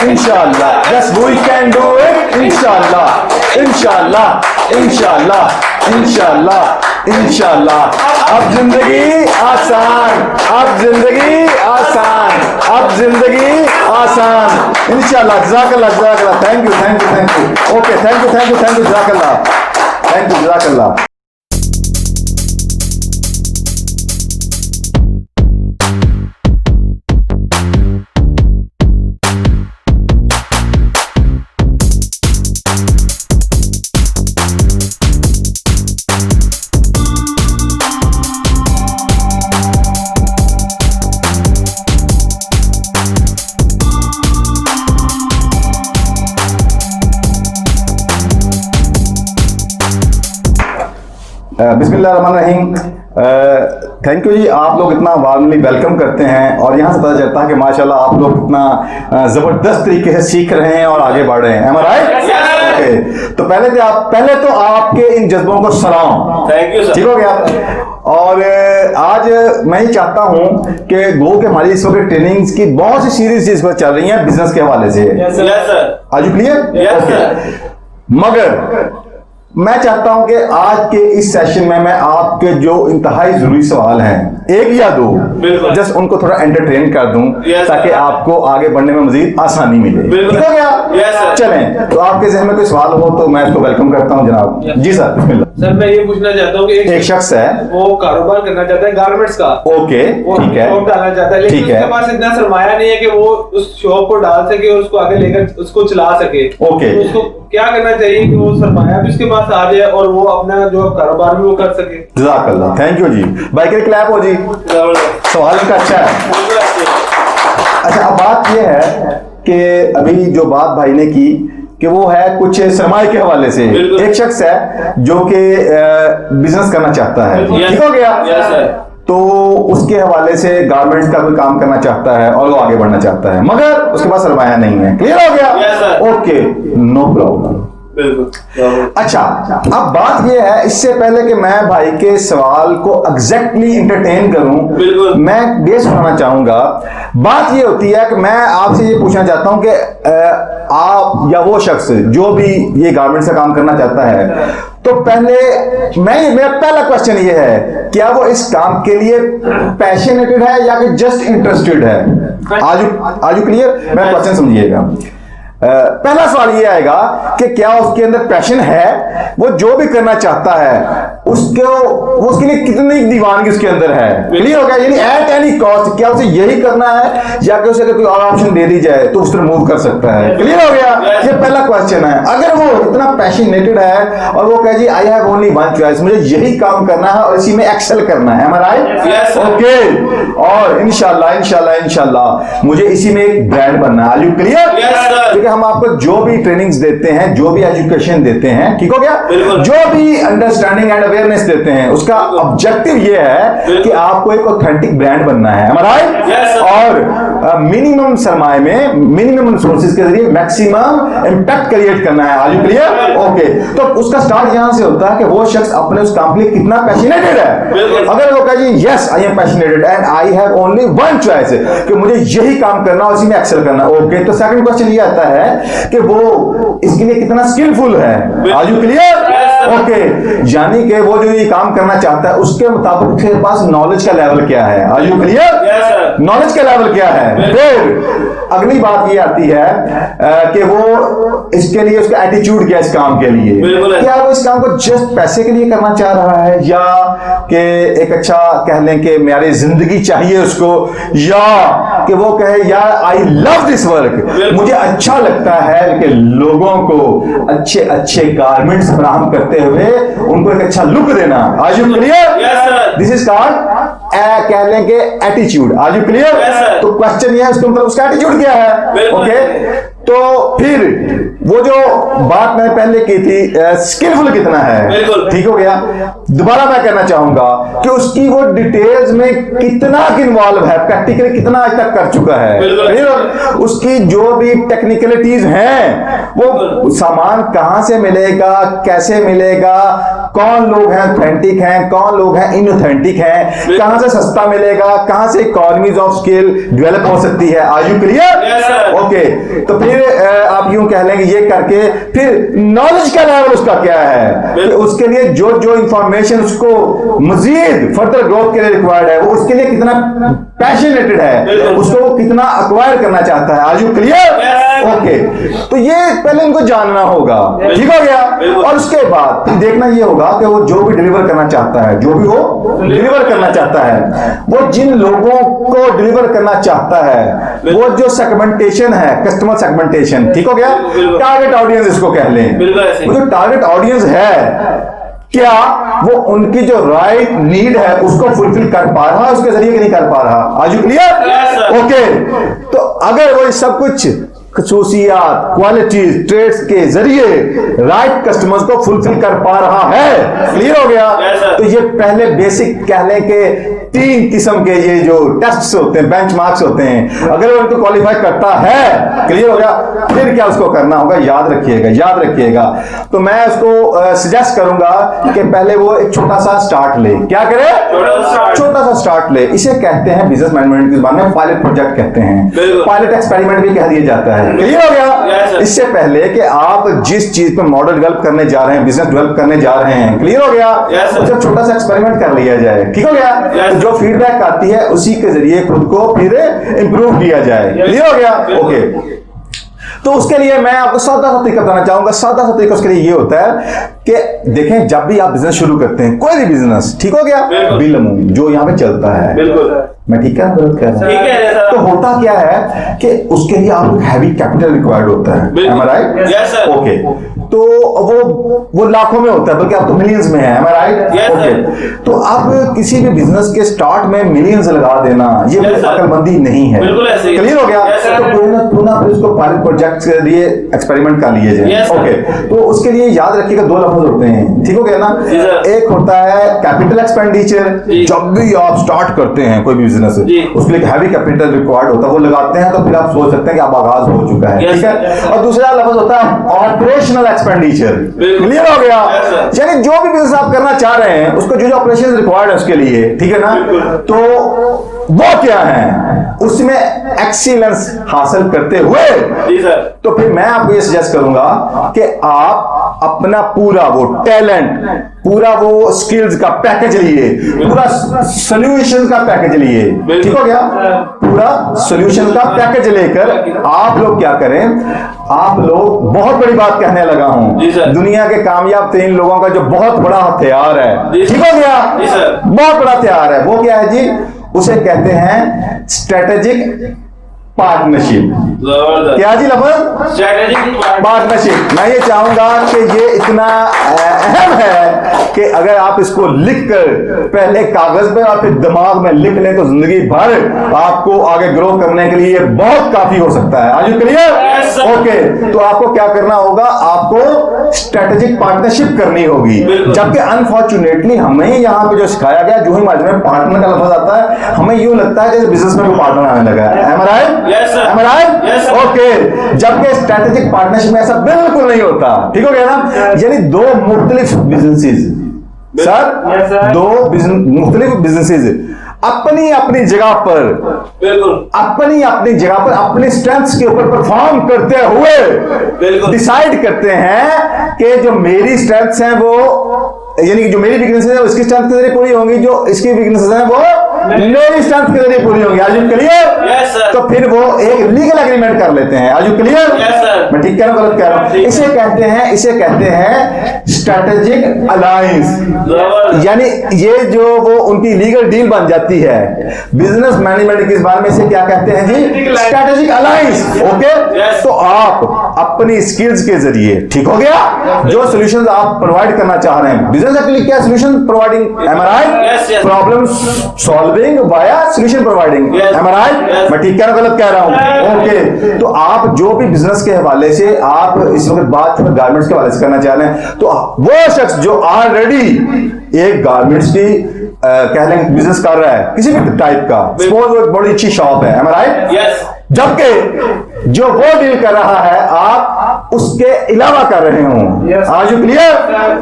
इंशाल्लाह, yes we can do it, इंशाल्लाह, इंशाल्लाह, इंशाल्लाह, इंशाल्लाह, इंशाल्लाह। अब जिंदगी आसान, अब जिंदगी आसान, अब जिंदगी आसान, इंशाल्लाह। जज़ाकल्लाह, जज़ाकल्लाह, thank you, thank you, thank you, okay, thank you, thank you, thank you, जज़ाकल्लाह, थैंक यू, जज़ाकल्लाह। बिस्मिल्लाहिर्रहमानिर्रहीम। थैंक यू जी, आप लोग इतना वार्मली वेलकम करते हैं और यहाँ से पता चलता है कि माशाल्लाह आप लोग इतना ज़बरदस्त तरीके से सीख रहे हैं और आगे बढ़ रहे हैं। Am I right? Okay. तो पहले तो आपके इन जज्बों को सलाम, थैंक यू सर। ठीक हो गया। और आज मैं ये चाहता हूँ कि गो के हमारी इस वक्त ट्रेनिंग्स की बहुत सी सीरीज इस वक्त चल रही हैं बिजनेस के हवाले से। Yes sir. Are you clear? Yes sir. मगर मैं चाहता हूं कि आज के इस सेशन में मैं आपके जो इंतहाई जरूरी सवाल हैं, एक या दो, जस्ट उनको थोड़ा एंटरटेन कर दूं ताकि आपको आगे बढ़ने में मजीद आसानी मिले। ठीक हो गया? चलें, तो आपके जहन में कोई सवाल हो तो मैं इसको वेलकम करता हूं जनाब। जी सर, बिस्मिल्लाह। सर मैं ये पूछना चाहता हूँ कि एक शख्स है वो कारोबार करना चाहता है गारमेंट्स का। ओके, ठीक है। शॉप डालना चाहता है, लेकिन उसके पास इतना सरमाया नहीं है कि वो उस शॉप को डाल सके और उसको आगे लेकर उसको चला सके। ओके, तो उसको क्या करना चाहिए कि वो सरमाया भी उसके पास आ जाए और वो अपना जो कारोबार भी वो कर सके? जज़ाकल्लाह, थैंक यू जी। भाई के क्लैप हो जी, सवाल इनका अच्छा है। अच्छा, अब बात यह है कि अभी जो बात भाई ने की कि वो है कुछ सरमाए के हवाले से। एक शख्स है जो कि बिजनेस करना चाहता है, ठीक हो गया? तो उसके हवाले से गारमेंट्स का कोई काम करना चाहता है और वो आगे बढ़ना चाहता है, मगर उसके पास सरमाया नहीं है। क्लियर हो गया? Okay, no problem. अच्छा, अब बात यह है, इससे पहले कि मैं भाई के सवाल को एग्जैक्टली इंटरटेन करूं, मैं बेस बनाना चाहूंगा। बात यह होती है कि मैं आपसे ये पूछना चाहता हूं कि आप या वो शख्स जो भी ये गारमेंट्स का काम करना चाहता है, तो पहले मेरा पहला क्वेश्चन ये है, क्या वो इस काम के लिए पैशनेटेड है या कि जस्ट इंटरेस्टेड है? आज यू क्लियर? मेरा क्वेश्चन समझिएगा। पहला सवाल ये आएगा कि क्या उसके अंदर पैशन है, वो जो भी करना चाहता है उसके लिए कितनी दीवानगी उसके अंदर है। क्लियर हो गया? यानी एट एनी कॉस्ट क्या उसे यही करना है या कि उसे अगर कोई और ऑप्शन दे दी जाए तो उस तरह मूव कर सकता है। क्लियर हो गया? ये पहला क्वेश्चन है। अगर वो इतना पैशनेटेड है और वो कहे जी I have only one choice, मुझे यही काम करना है और इसी में एक्सेल करना है, am I right? ओके, और इंशाल्लाह इंशाल्लाह इंशाल्लाह मुझे इसी में एक ब्रांड बनना है। Are you clear? क्योंकि हम आपको जो भी ट्रेनिंग्स देते हैं, जो भी एजुकेशन देते हैं, ठीक हो गया, जो भी अंडरस्टैंडिंग एंड अवेयरनेस देते हैं, उसका ऑब्जेक्टिव ये है कि आपको एक ऑथेंटिक ब्रांड बनना है, am I right? और मिनिमम सरमाए में मिनिमम रिसोर्सेज के जरिए मैक्सिमम इंपैक्ट क्रिएट करना है। Are you clear? ओके, तो उसका स्टार्ट यहां से होता है कि वो शख्स अपने उस काम के लिए कितना पैशनेटेड है। अगर वो कहे जी yes I am passionated and I have only one choice, कि मुझे यही काम करना और इसी में एक्सेल करना, ओके, तो सेकंड क्वेश्चन ये आता है कि वो इसके लिए कितना स्किलफुल है। Are you clear? ओके, यानी कि वो जो ये काम करना चाहता है उसके मुताबिक उसके पास नॉलेज का लेवल क्या है। Are you clear? नॉलेज का लेवल क्या है। फिर अगली बात ये आती है कि वो इसके लिए उसका एटीट्यूड क्या है इस काम के लिए। क्या वो इस काम को जस्ट पैसे के लिए करना चाह रहा है या कि एक अच्छा कह लें कि मेरी जिंदगी चाहिए उसको, या कि वो कहे यार आई लव दिस वर्क, मुझे अच्छा लगता है कि लोगों को अच्छे अच्छे गारमेंट्स फराहम करते हुए उनको एक अच्छा लुक देना। Are you clear? This is called कह लें कि एटीट्यूड। Are you clear? तो क्वेश्चन ये है उसके मतलब उसका एटीट्यूड क्या है। ओके, तो फिर वो जो बात मैंने पहले की थी स्किलफुल कितना है, ठीक हो गया। दोबारा मैं कहना चाहूंगा कि उसकी वो डिटेल्स में कितना इन्वॉल्व है, प्रैक्टिकली कितना आज तक कर चुका है, उसकी जो भी टेक्निकलिटीज हैं, वो सामान कहां से मिलेगा, कैसे मिलेगा, कौन लोग हैं ऑथेंटिक हैं, कौन लोग हैं इनऑथेंटिक हैं, कहां से सस्ता मिलेगा, कहां से इकोनॉमीज ऑफ स्केल डेवलप हो सकती है। Are you clear? ओके, तो फिर आप यूं कह लेंगे ये करके फिर नॉलेज का लेवल उसका क्या है, कि उसके लिए जो जो इंफॉर्मेशन उसको मजीद फर्दर ग्रोथ के लिए रिक्वायर्ड है, वो उसके लिए कितना पैशनेटेड है, उसको वो कितना अक्वायर करना चाहता है। Are you clear? ओके, तो ये पहले इनको जानना होगा, ठीक हो गया। और उसके बाद देखना ये होगा कि वो जो भी डिलीवर करना चाहता है, जो भी वो डिलीवर करना चाहता है, वो जिन लोगों को डिलीवर करना चाहता है, वो जो सेगमेंटेशन है, कस्टमर सेगमेंटेशन, ठीक हो गया, टारगेट ऑडियंस इसको कह लें। वो जो टारगेट ऑडियंस है, क्या वो उनकी जो राइट नीड है उसको फुलफिल कर पा रहा है उसके जरिए कि नहीं कर पा रहा। Are you clear? ओके, तो अगर वो सब कुछ खसूसियात, क्वालिटीज, ट्रेड्स के जरिए राइट कस्टमर्स को फुलफिल कर पा रहा है, क्लियर हो गया। तो ये पहले बेसिक कह लें कि 3 किस्म के ये जो टेस्ट्स होते हैं, बेंचमार्क्स होते हैं, अगर वो उनको क्वालिफाई करता है, क्लियर हो गया, फिर क्या उसको करना होगा, याद रखिएगा, याद रखिएगा। तो मैं उसको सजेस्ट करूंगा कि पहले वो एक छोटा सा स्टार्ट ले। क्या करे? छोटा सा स्टार्ट ले। इसे कहते हैं बिजनेस मैनेजमेंट की ज़बान में पायलट प्रोजेक्ट कहते हैं, पायलट एक्सपेरिमेंट भी कह दिया जाता है। क्लियर हो गया? इससे पहले कि आप जिस चीज पे मॉडल डेवलप करने जा रहे हैं, बिजनेस डेवलप करने जा रहे हैं, क्लियर हो गया, जब छोटा सा एक्सपेरिमेंट कर लिया जाए, ठीक हो गया, जो फीडबैक आती है उसी के जरिए खुद को फिर इंप्रूव किया जाए। क्लियर हो गया? ओके, तो उसके लिए मैं आपको सादा सा तरीका बताना चाहूंगा। सादा सा तरीका उसके लिए ये होता है कि देखें, जब भी आप बिजनेस शुरू करते हैं, कोई भी बिजनेस, ठीक हो गया, बिल अमाउंट जो यहाँ पे चलता है, मैं ठीक है गलत कह रहा हूं? तो होता क्या है कि उसके लिए आपको हैवी कैपिटल रिक्वायर्ड होता है, am I right? ओके, तो वो लाखों में होता है, बल्कि आप तो मिलियंस में है, am I right? ओके, तो आप किसी भी बिजनेस के स्टार्ट में मिलियंस लगा देना, ये अकलमंदी नहीं है। क्लियर हो गया? तो पुनः फिर उसको पायलट प्रोजेक्ट के लिए एक्सपेरिमेंट कर लिए जाए। ओके, तो उसके लिए याद रखिएगा 2 लफ्ज होते हैं, ठीक हो गया ना। एक होता है कैपिटल एक्सपेंडिचर, जब भी आप स्टार्ट करते हैं कोई बिजनेस, उसके लिए हैवी कैपिटल रिक्वायर्ड होता है, वो लगाते हैं तो फिर आप सोच सकते हैं कि अब आगाज हो चुका है, ठीक है। और दूसरा लफ्ज होता है ऑपरेशनल एक्सपेंडिचर। क्लियर हो गया? यानी जो भी बिजनेस आप करना चाह रहे हैं, उसको जो जो ऑपरेशन रिक्वायर्ड है उसके लिए, ठीक है ना, तो वो क्या है, उसमें एक्सीलेंस हासिल करते हुए, तो फिर मैं आपको ये सजेस्ट करूंगा कि आप अपना पूरा वो टैलेंट, पूरा वो स्किल्स का पैकेज लिए, पूरा सॉल्यूशन का पैकेज लिए, ठीक हो गया, पूरा सॉल्यूशन का पैकेज लेकर आप लोग क्या करें, आप लोग, बहुत बड़ी बात कहने लगा हूं, दुनिया के कामयाब 3 लोगों का जो बहुत बड़ा हथियार है, ठीक हो गया, बहुत बड़ा हथियार है, वो क्या है जी? उसे कहते हैं स्ट्रेटेजिक पार्टनरशिप। क्या जी लफ्ज? Strategic partnership. मैं ये चाहूंगा कि ये इतना अहम है कि अगर आप इसको लिखकर पहले कागज पे और फिर दिमाग में लिख लें तो जिंदगी भर आपको आगे ग्रो करने के लिए ये बहुत काफी हो सकता है। Are you clear? ओके, तो आपको क्या करना होगा, आपको स्ट्रेटेजिक पार्टनरशिप करनी होगी। जबकि अनफॉर्चुनेटली हमें यहाँ पे जो सिखाया गया, जो ही मार्जिन में पार्टनर का लफ्ज आता है, हमें यूं लगता है जैसे बिजनेस में पार्टनर आने लगा है। Am I right? Am I right? Okay, जबकि स्ट्रेटेजिक पार्टनरशिप में ऐसा बिल्कुल नहीं होता, ठीक हो गया ना। यानी 2 मुख्तलिफ बिजनेसेस, सर, 2 मुख्तलिफ बिजनेसेस अपनी अपनी जगह पर, अपनी अपनी जगह पर अपनी स्ट्रेंथ्स के ऊपर परफॉर्म करते हुए डिसाइड करते हैं कि जो मेरी स्ट्रेंथ्स हैं वो, यानी कि जो मेरी वीकनेसेस है वो इसकी स्ट्रेंथ के जरिए पूरी होंगी, जो इसकी वीकनेसेस है वो मेरी स्ट्रेंथ के जरिए पूरी होंगी। Are you clear? तो फिर वो एक लीगल एग्रीमेंट कर लेते हैं। Are you clear? मैं ठीक कह रहा हूं, गलत कह रहा हूं? इसे कहते हैं स्ट्रेटेजिक अलायंस। यानी ये जो वो उनकी लीगल डील बन जाती है बिजनेस मैनेजमेंट के बारे में, इसे क्या कहते हैं जी? Strategic alliance. ओके, तो आप अपनी स्किल्स के जरिए, ठीक हो गया, जो सॉल्यूशंस आप प्रोवाइड करना चाह रहे हैं, बिजनेस के लिए क्या solution providing, am I right? Problem solving via solution providing, am I right? मैं ठीक कह रहा हूं, गलत कह रहा हूं? ओके, तो आप जो भी बिजनेस के हवाले से आप इस वक्त बात गारमेंट्स के हवाले से करना चाह रहे हैं, तो वो शख्स जो ऑलरेडी एक गारमेंट्स की कह लेंगे बिजनेस कर रहा है किसी भी टाइप का, सपोज वो एक बड़ी अच्छी शॉप है, एम आई राइट? जबकि जो वो डील कर रहा है, आप उसके अलावा कर रहे हो। Are you clear?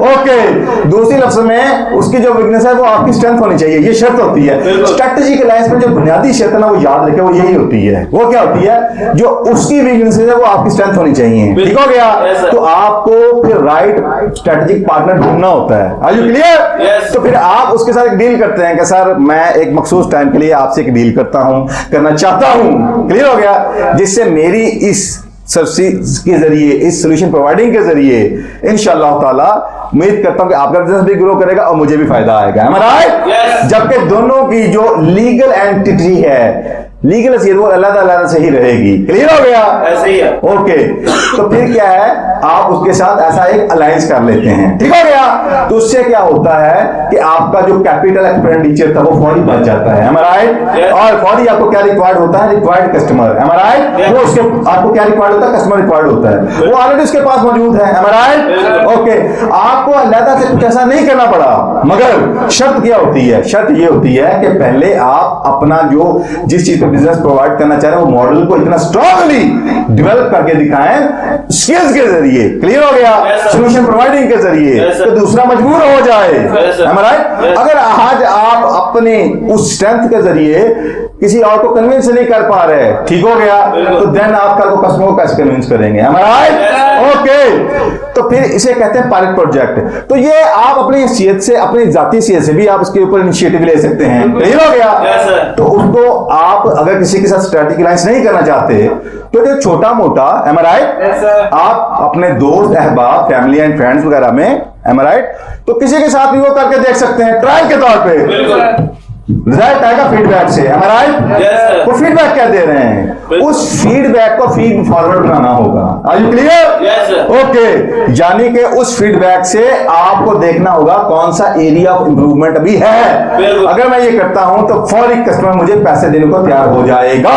ओके। दूसरी लफ्ज में उसकी जो वीकनेस है वो आपकी स्ट्रेंथ होनी चाहिए, ये शर्त होती है। स्ट्रेटेजिक अलायंस में जो बुनियादी शर्त है ना, वो याद रखे, वो यही होती है। वो क्या होती है? जो उसकी वीकनेस है वो आपकी स्ट्रेंथ होनी चाहिए। ठीक हो गया? तो आपको फिर राइट स्ट्रेटेजिक पार्टनर ढूंढना होता है। Are you clear? तो फिर आप उसके साथ एक डील करते हैं कि सर मैं एक मखसूस टाइम के लिए आपसे एक डील करना चाहता हूं। क्लियर हो गया? जिससे मेरी इस सर्विस के जरिए, इस सोल्यूशन प्रोवाइडिंग के जरिए इंशाअल्लाह ताला उम्मीद करता हूं कि आपका बिजनेस भी ग्रो करेगा और मुझे भी फायदा आएगा। Am I right? जबकि दोनों की जो लीगल एंटिटी है, लीगल हैसियत वो अलग-अलग से ही रहेगी। क्लियर हो गया? ऐसे ही है। ओके। तो फिर क्या है, आप उसके साथ ऐसा एक अलायंस कर लेते हैं। ठीक हो गया? तो उससे क्या होता है कि आपका जो कैपिटल एक्सपेंडिचर था वो फौरी बच जाता है। Am I right? और फौरी आपको क्या रिक्वायर्ड होता है? Required customer. Am I right? वो उसके आपको क्या रिक्वायर्ड होता है? कस्टमर रिक्वायर्ड होता है, वो ऑलरेडी उसके पास मौजूद है। Am I right? ओके। आपको अलग से कुछ ऐसा नहीं करना पड़ा, मगर शर्त क्या होती है? शर्त ये होती है कि पहले आप अपना जो जिस चीज पे बिजनेस प्रोवाइड करना चाह रहे हैं वो मॉडल को इतना स्ट्रांगली डेवलप करके दिखाएं स्किल्स के जरिए। क्लियर हो गया? सोल्यूशन प्रोवाइडिंग के जरिए, तो दूसरा मजबूर हो जाए। Am I right? अगर आज आप अपने उस स्ट्रेंथ के जरिए किसी और को कन्विंस नहीं कर पा रहे, ठीक हो गया, तो देन आप कल को कस्टमर को कैसे कन्विंस करेंगे? Am I right? ओके। तो फिर इसे कहते हैं पायलट प्रोजेक्ट। तो ये आप अपनी हैसियत से, अपनी जाती हैसियत से भी आप इसके ऊपर इनिशिएटिव ले सकते हैं। क्लियर हो गया? तो उसको आप अगर किसी के साथ स्ट्रेटेजिक अलायंस नहीं करना चाहते तो जो छोटा मोटा, Am I right? आप अपने दोस्त, अहबाब, फैमिली एंड फ्रेंड्स वगैरह में, Am I right? तो किसी के साथ भी वो करके देख सकते हैं ट्रायल के तौर पे। रिजल्ट आएगा फीडबैक से। Am I right? वो फीडबैक क्या दे रहे हैं? उस फीडबैक को फीड फॉरवर्ड बनाना होगा। Are you clear? ओके। यानी कि उस फीडबैक से आपको देखना होगा कौन सा एरिया ऑफ इंप्रूवमेंट अभी है। अगर मैं ये करता हूं तो फौरी कस्टमर मुझे पैसे देने को तैयार हो जाएगा।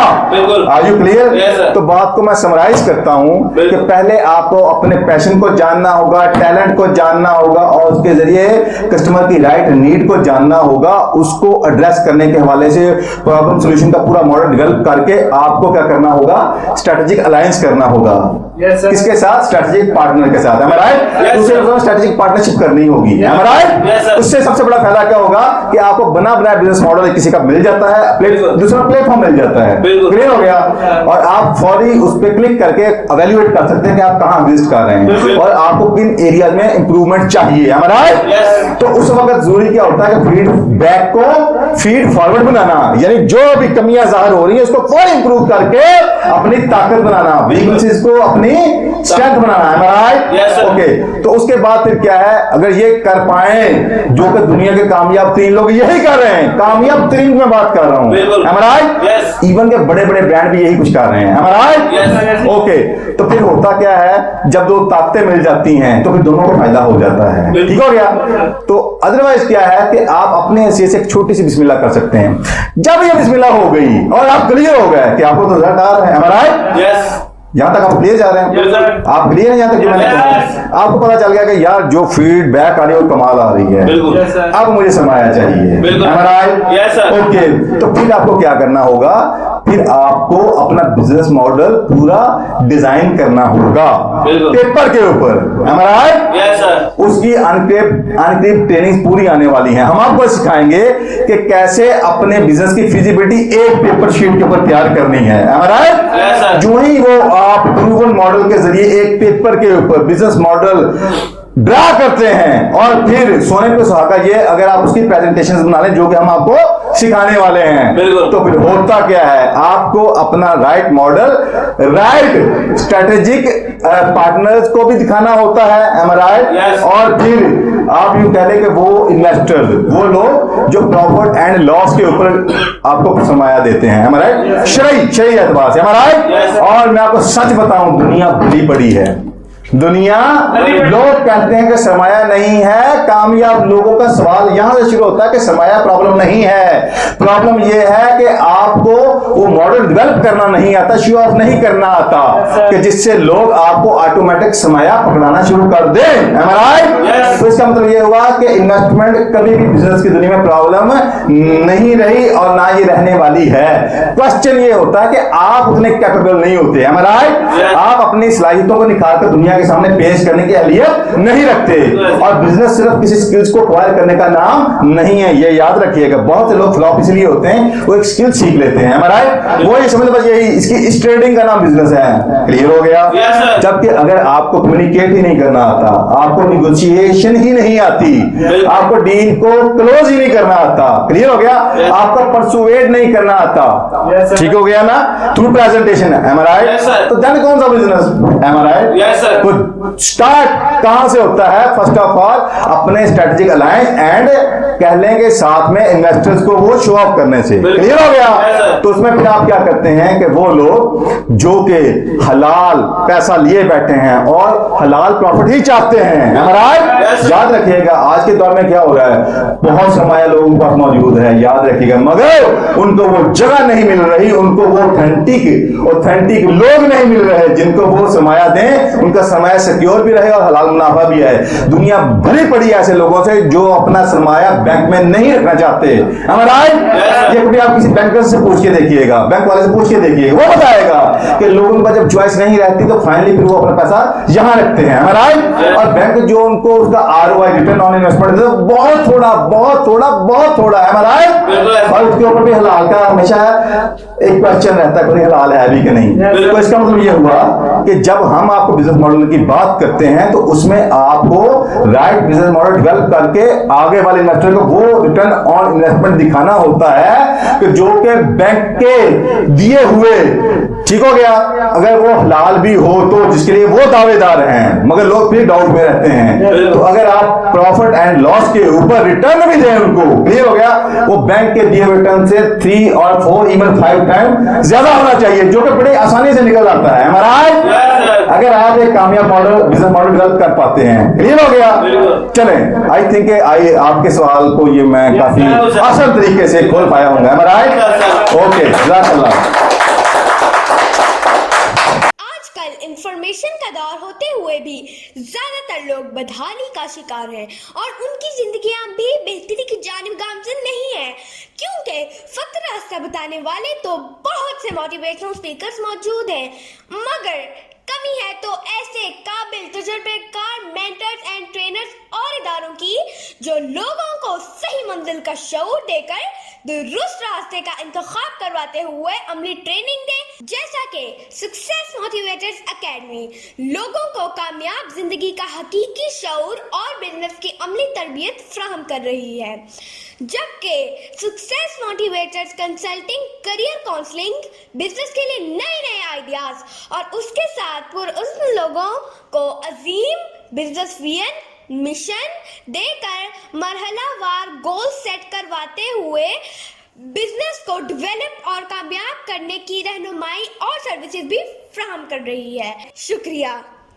Are you clear? तो बात को मैं समराइज करता हूं कि पहले आपको अपने पैशन को जानना होगा, टैलेंट को जानना होगा और उसके जरिए कस्टमर की राइट नीड को जानना होगा। उसको एड्रेस करने के हवाले से प्रॉब्लम सॉल्यूशन का पूरा मॉडल डेवलप करके आपको क्या करना होगा? स्ट्रेटेजिक अलायंस करना होगा। किसके साथ? स्ट्रेटेजिक पार्टनर के साथ। Am I right? दूसरे लोगों में स्ट्रेटेजिक पार्टनरशिप करनी होगी। Am I right? उससे सबसे बड़ा फायदा क्या होगा कि आपको बना बनाया बिजनेस मॉडल किसी का मिल जाता है, दूसरा प्लेटफॉर्म मिल जाता है। क्लियर हो गया? और आप फौरी उस पर क्लिक करके एवेल्युएट कर सकते हैं कि आप कहां एग्जिस्ट कर रहे हैं और आपको किन एरिया में इंप्रूवमेंट चाहिए। Am I right? तो उस वक्त जरूरी क्या होता है कि फीडबैक को फीड फॉरवर्ड बनाना, यानी जो भी कमियां जाहिर हो रही है उसको फौरी इंप्रूव करके अपनी ताकत बनाना, वीकनेसेस को अपनी स्ट्रेंथ बनाना है। ओके। तो उसके बाद फिर क्या है, अगर ये कर पाए, जो कि दुनिया के कामयाब 3 लोग यही कर रहे हैं, कामयाब 3 में बात कर रहा हूं। Am I right? इवन के बड़े बड़े ब्रांड भी यही कुछ कर रहे हैं। Am I right? ओके। तो फिर होता क्या है, जब 2 ताकतें मिल जाती हैं तो फिर दोनों को फायदा हो जाता है। ठीक हो गया? तो अदरवाइज क्या है कि आप अपने हैसियत से एक छोटी सी बिस्मिल्लाह कर सकते हैं। जब ये बिस्मिल्लाह हो गई और आप क्लियर हो गए कि आपको तो रिजल्ट आ रहा है। Am I right? यहां तक आप क्लियर जा रहे हैं? आप क्लियर हैं यहां तक? जो मैंने कहा आपको पता चल गया कि यार जो फीडबैक आ रही है वो कमाल आ रही है, अब मुझे सरमाया चाहिए। Am I right? ओके। तो फिर आपको क्या करना होगा? फिर आपको अपना बिजनेस मॉडल पूरा डिजाइन करना होगा पेपर के ऊपर। Am I right? उसकी अनक्रिप्ट ट्रेनिंग पूरी आने वाली है। हम आपको सिखाएंगे कि कैसे अपने बिजनेस की फिजिबिलिटी एक पेपर शीट के ऊपर तैयार करनी है। Am I right? जो ही वो आप प्रूवन मॉडल के जरिए एक पेपर के ऊपर बिजनेस मॉडल ड्रा करते हैं और फिर सोने पे सुहागा ये अगर आप उसकी प्रेजेंटेशन बना लें, जो कि हम आपको सिखाने वाले हैं, तो फिर होता क्या है, आपको अपना right model, right strategic partners को भी दिखाना होता है। Am I right? और फिर आप यूं कह लें कि वो इन्वेस्टर्स, वो लोग जो प्रॉफिट एंड लॉस के ऊपर आपको सरमाया देते हैं। Am I right? शरई एतबार से। Am I right? और मैं आपको सच बताऊं, दुनिया बड़ी बड़ी है, दुनिया लोग कहते हैं कि सरमाया नहीं है। कामयाब लोगों का सवाल यहां से शुरू होता है कि सरमाया प्रॉब्लम नहीं है, प्रॉब्लम यह है कि आपको वो मॉडल डेवलप करना नहीं आता, शो ऑफ नहीं करना आता, कि जिससे लोग आपको ऑटोमेटिक सरमाया पकड़ाना शुरू कर दें। तो इसका मतलब यह हुआ कि इन्वेस्टमेंट कभी भी बिजनेस की दुनिया में प्रॉब्लम नहीं रही और ना ये रहने वाली है। क्वेश्चन ये होता है कि आप उतने कैपेबल नहीं होते, आप अपनी सलाहियतों को निकाल कर दुनिया के सामने पेश करने की अहलियत नहीं रखते। और बिजनेस सिर्फ किसी स्किल्स को एक्वायर करने का नाम नहीं है, ये याद रखिएगा। बहुत से लोग फ्लॉप इसलिए होते हैं, वो एक स्किल सीख लेते हैं, वो ये समझ बस यही इसकी इस ट्रेडिंग का नाम बिजनेस है। क्लियर हो गया? जबकि अगर आपको कम्युनिकेट ही नहीं करना आता, आपको निगोशिएशन ही नहीं आती, आपको डील को क्लोज ही नहीं करना आता, क्लियर हो गया, आपको परसुएड नहीं करना आता, ठीक हो गया ना, थ्रू प्रेजेंटेशन है, तो देन कौन सा बिजनेस? तो स्टार्ट कहां से होता है? फर्स्ट ऑफ ऑल अपने स्ट्रेटेजिक अलायंस एंड कह लेंगे साथ में इन्वेस्टर्स को वो शो ऑफ करने से। क्लियर हो गया? तो उसमें फिर आप क्या करते हैं कि वो लोग जो कि हलाल पैसा लिए बैठे हैं और हलाल प्रॉफिट ही चाहते हैं, याद रखिएगा आज के दौर में क्या हो रहा है, बहुत सरमाया लोगों के पास मौजूद है, याद रखिएगा, मगर उनको वो जगह नहीं मिल रही, उनको वो ऑथेंटिक लोग नहीं मिल रहे जिनको वो सरमाया दें, उनका सरमाया सिक्योर भी रहे और हलाल मुनाफा भी है। दुनिया भरी पड़ी ऐसे लोगों से जो अपना सरमाया बैंक में नहीं रखना चाहते। ये कभी आप किसी बैंकर से पूछ के देखिएगा, बैंक वाले से पूछ के देखिएगा, वो बताएगा कि लोगों का जब चॉइस नहीं रहती तो फाइनली फिर वो अपना पैसा यहां रखते हैं। और बैंक जो उनको उसका ROI रिटर्न ऑन इन्वेस्टमेंट देते हैं बहुत थोड़ा है, और उसके ऊपर भी हलाल का हमेशा एक क्वेश्चन रहता है, कोई हलाल है भी कि नहीं। तो इसका मतलब ये हुआ कि जब हम आपको बिजनेस मॉडल की बात करते हैं तो उसमें आपको राइट बिजनेस मॉडल डेवलप करके आगे वाले इन्वेस्टर को वो रिटर्न ऑन इन्वेस्टमेंट दिखाना होता है कि जो कि बैंक के दिए हुए, ठीक हो गया, अगर वो हलाल भी हो तो जिसके लिए वो दावेदार हैं, मगर लोग फिर डाउट में रहते हैं। तो अगर आप प्रॉफिट एंड लॉस के ऊपर रिटर्न भी दें उनको, क्लियर हो गया, वो बैंक के दिए हुए रिटर्न से 3 और 4 इवन 5 टाइम ज्यादा होना चाहिए, जो कि बड़ी आसानी से निकल आता है। अगर आप एक कामयाब बिजनेस मॉडल डेवलप कर पाते हैं, क्लियर हो गया? चलें, आई थिंक आपके सवाल को ये मैं काफी आसान तरीके से खोल पाया हूँ। ओके, जज़ाकल्लाह। इंफॉर्मेशन का दौर होते हुए भी ज्यादातर लोग बदहाली का शिकार हैं और उनकी जिंदगियां भी बेहतरी की जानिब गामजन नहीं है, क्योंकि फक्त रास्ता बताने वाले तो बहुत से मोटिवेशनल स्पीकर्स मौजूद हैं, मगर कमी है तो ऐसे काबिल तजुर्बेकार मेंटर्स एंड ट्रेनर्स और इदारों की जो लोगों को सही मंजिल का शऊर देकर दुरुस्त रास्ते का इंतखाब करवाते हुए अमली ट्रेनिंग दे, जैसा कि सक्सेस मोटिवेटर्स एकेडमी लोगों को कामयाब जिंदगी का हकीकी शऊर और बिजनेस की अमली तरबियत फ्राहम कर रही है। जबकि success motivators consulting, career counselling, business के लिए नए आइडियाज और उसके साथ पुरअज़्म लोगों को अजीम बिजनेस मिशन देकर मरहलावार गोल सेट करवाते हुए बिजनेस को डेवलप और कामयाब करने की रहनुमाई और सर्विसेज भी फ्राहम कर रही है। शुक्रिया।